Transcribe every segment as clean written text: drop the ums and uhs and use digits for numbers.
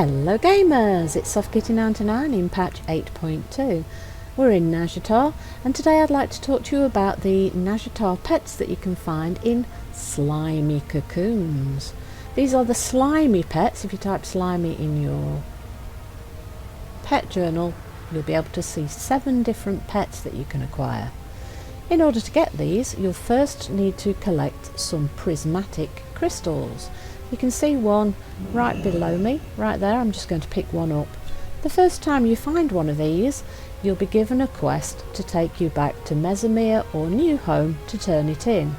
Hello gamers, it's SoftKitty99 in patch 8.2. We're in Nazjatar, and today I'd like to talk to you about the Nazjatar pets that you can find in Slimy cocoons. These are the Slimy pets. If you type Slimy in your pet journal, you'll be able to see 7 different pets that you can acquire. In order to get these, you'll first need to collect some prismatic crystals. You can see one right below me, right there. I'm just going to pick one up. The first time you find one of these, you'll be given a quest to take you back to Mesomere or New Home to turn it in.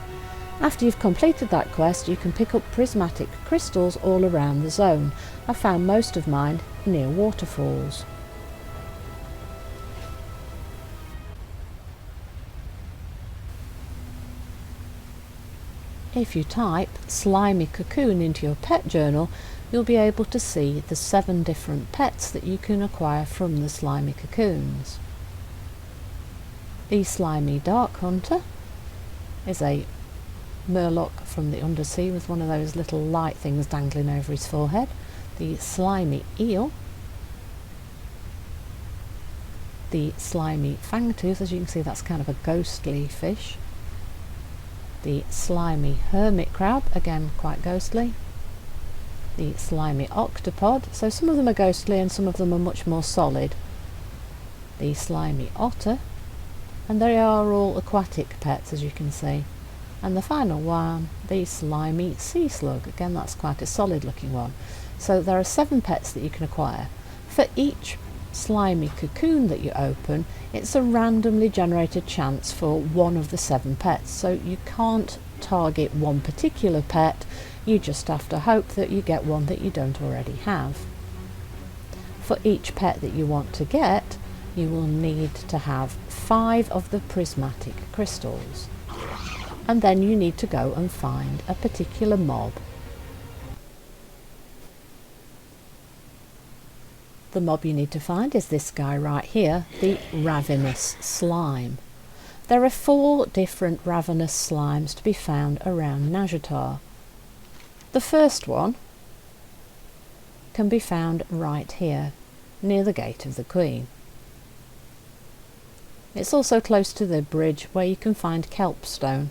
After you've completed that quest, you can pick up prismatic crystals all around the zone. I found most of mine near waterfalls. If you type Slimy Cocoon into your pet journal, you'll be able to see the 7 different pets that you can acquire from the Slimy cocoons. The Slimy Dark Hunter is a murloc from the undersea with one of those little light things dangling over his forehead. The Slimy Eel. The Slimy Fangtooth, as you can see, that's kind of a ghostly fish. The Slimy Hermit Crab, again quite ghostly. The Slimy Octopod, so some of them are ghostly and some of them are much more solid. The Slimy Otter, and they are all aquatic pets, as you can see. And the final one, the Slimy Sea Slug, again that's quite a solid looking one. So there are 7 pets that you can acquire. For each Slimy cocoon that you open, it's a randomly generated chance for one of the 7 pets, so you can't target one particular pet, you just have to hope that you get one that you don't already have. For each pet that you want to get, you will need to have 5 of the prismatic crystals, and then you need to go and find a particular mob. The mob you need to find is this guy right here, the Ravenous Slime. There are 4 different ravenous slimes to be found around Nazjatar. The first one can be found right here, near the Gate of the Queen. It's also close to the bridge where you can find kelpstone.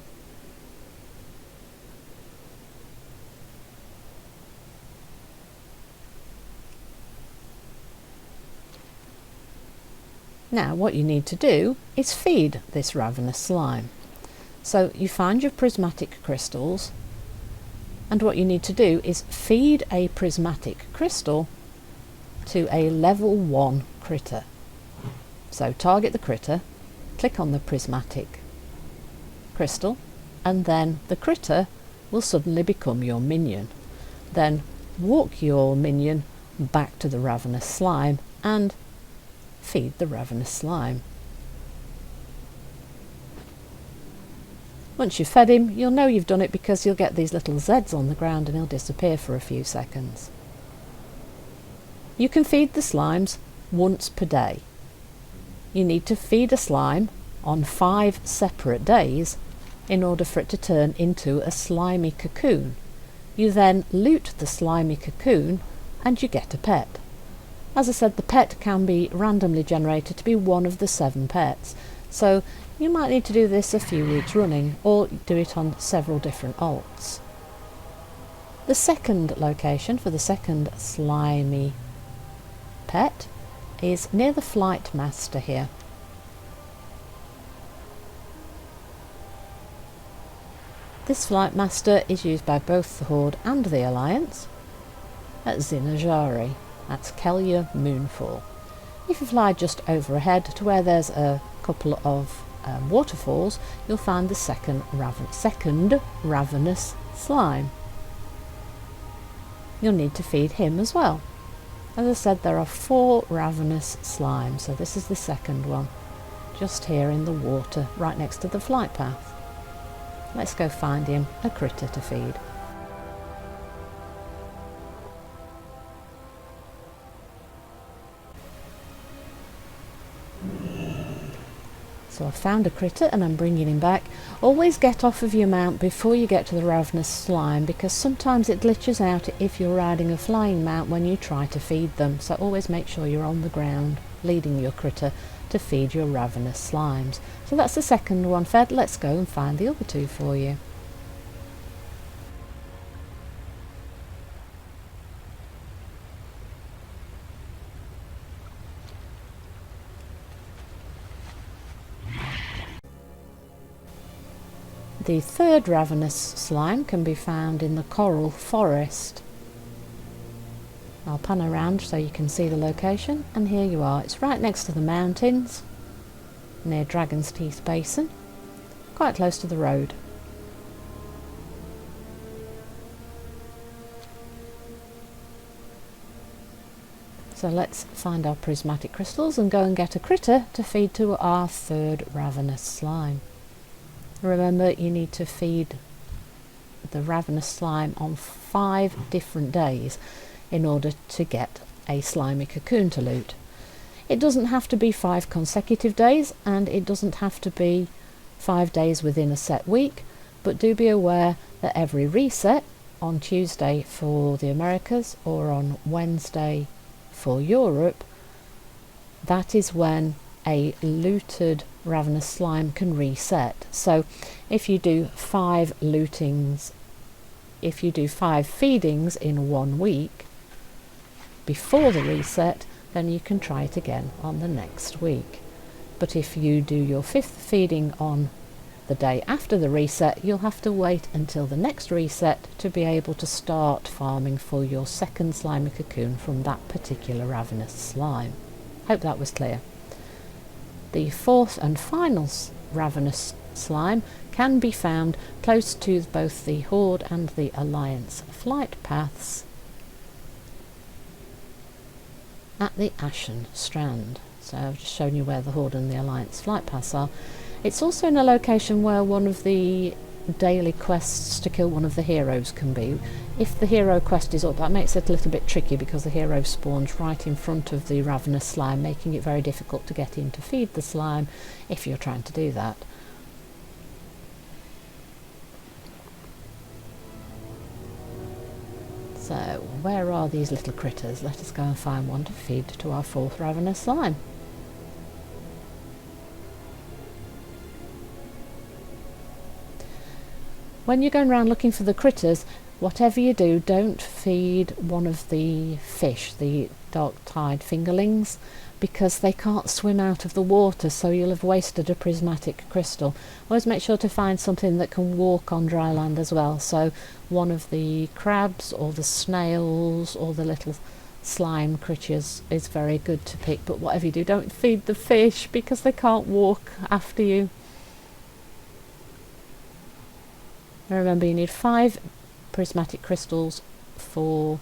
Now what you need to do is feed this ravenous slime. So you find your prismatic crystals, and what you need to do is feed a prismatic crystal to a level 1 critter. So target the critter, click on the prismatic crystal, and then the critter will suddenly become your minion. Then walk your minion back to the ravenous slime and feed the ravenous slime. Once you've fed him, you'll know you've done it because you'll get these little Z's on the ground and he'll disappear for a few seconds. You can feed the slimes once per day. You need to feed a slime on 5 separate days in order for it to turn into a slimy cocoon. You then loot the slimy cocoon and you get a pet. As I said, the pet can be randomly generated to be one of the 7 pets, so you might need to do this a few weeks running, or do it on several different alts. The second location for the second slimy pet is near the Flight Master here. This Flight Master is used by both the Horde and the Alliance at Zinajari. That's Kellia Moonfall. If you fly just overhead to where there's a couple of waterfalls, you'll find the second ravenous slime. You'll need to feed him as well. As I said, there are 4 ravenous slimes, so this is the second one, just here in the water, right next to the flight path. Let's go find him a critter to feed. So I've found a critter and I'm bringing him back. Always get off of your mount before you get to the ravenous slime, because sometimes it glitches out if you're riding a flying mount when you try to feed them. So always make sure you're on the ground leading your critter to feed your ravenous slimes. So that's the second one fed. Let's go and find the other two for you. The third ravenous slime can be found in the coral forest. I'll pan around so you can see the location, and here you are. It's right next to the mountains, near Dragon's Teeth Basin, quite close to the road. So let's find our prismatic crystals and go and get a critter to feed to our third ravenous slime. Remember, you need to feed the ravenous slime on 5 different days in order to get a slimy cocoon to loot. It doesn't have to be 5 consecutive days, and it doesn't have to be 5 days within a set week, but do be aware that every reset, on Tuesday for the Americas or on Wednesday for Europe, that is when a looted ravenous slime can reset. So if you do 5 lootings, if you do 5 feedings in 1 week before the reset, then you can try it again on the next week. But if you do your 5th feeding on the day after the reset, you'll have to wait until the next reset to be able to start farming for your second slimy cocoon from that particular ravenous slime. Hope that was clear. The 4th and final ravenous slime can be found close to both the Horde and the Alliance flight paths at the Ashen Strand. So I've just shown you where the Horde and the Alliance flight paths are. It's also in a location where one of the daily quests to kill one of the heroes can be. If the hero quest is up, that makes it a little bit tricky because the hero spawns right in front of the ravenous slime, making it very difficult to get in to feed the slime if you're trying to do that. So where are these little critters? Let us go and find one to feed to our 4th ravenous slime. When you're going around looking for the critters, whatever you do, don't feed one of the fish, the dark-tide fingerlings, because they can't swim out of the water, so you'll have wasted a prismatic crystal. Always make sure to find something that can walk on dry land as well. So one of the crabs or the snails or the little slime creatures is very good to pick, but whatever you do, don't feed the fish because they can't walk after you. Remember, you need 5 prismatic crystals for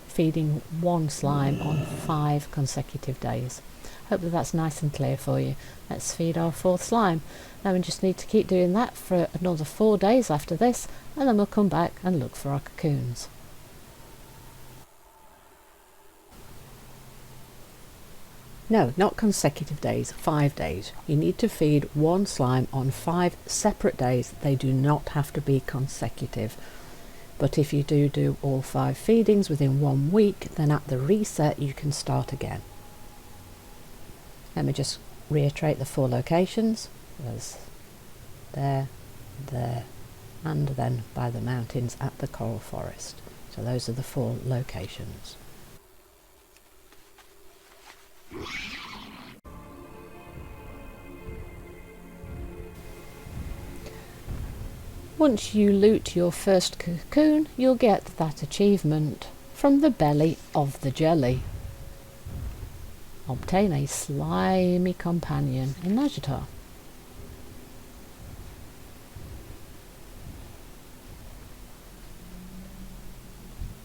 feeding 1 slime on 5 consecutive days. Hope that that's nice and clear for you. Let's feed our 4th slime. Now we just need to keep doing that for another 4 days after this, and then we'll come back and look for our cocoons. No, not consecutive days, 5 days. You need to feed 1 slime on 5 separate days. They do not have to be consecutive. But if you do all 5 feedings within 1 week, then at the reset you can start again. Let me just reiterate the 4 locations. There's there, and then by the mountains at the coral forest. So those are the 4 locations. Once you loot your first cocoon, you'll get that achievement from the belly of the jelly. Obtain a slimy companion in Nazjatar.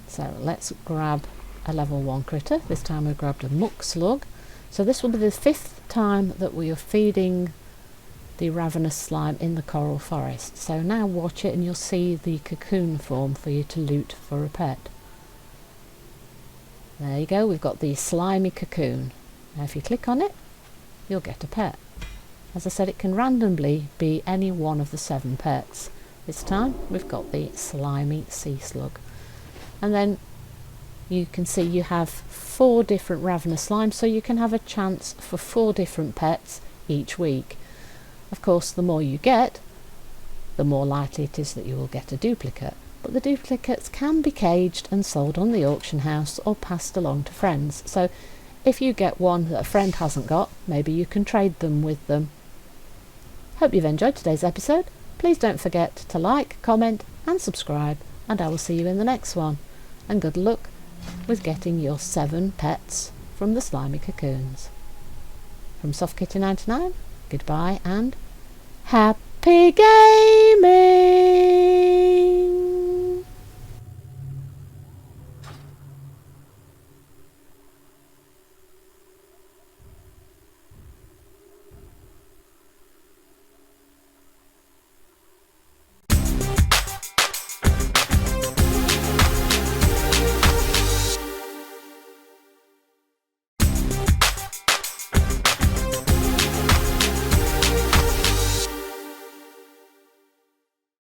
So let's grab a level 1 critter. This time we've grabbed a muck slug. So this will be the 5th time that we are feeding the ravenous slime in the coral forest. So now watch it and you'll see the cocoon form for you to loot for a pet. There you go, we've got the slimy cocoon. Now if you click on it, you'll get a pet. As I said, it can randomly be any one of the 7 pets. This time we've got the slimy sea slug. And then you can see you have 4 different ravenous slimes, so you can have a chance for 4 different pets each week. Of course, the more you get, the more likely it is that you will get a duplicate. But the duplicates can be caged and sold on the auction house or passed along to friends. So if you get one that a friend hasn't got, maybe you can trade them with them. Hope you've enjoyed today's episode. Please don't forget to like, comment and subscribe, and I will see you in the next one. And good luck with getting your 7 pets from the slimy cocoons. From SoftKitty99, goodbye and happy gaming!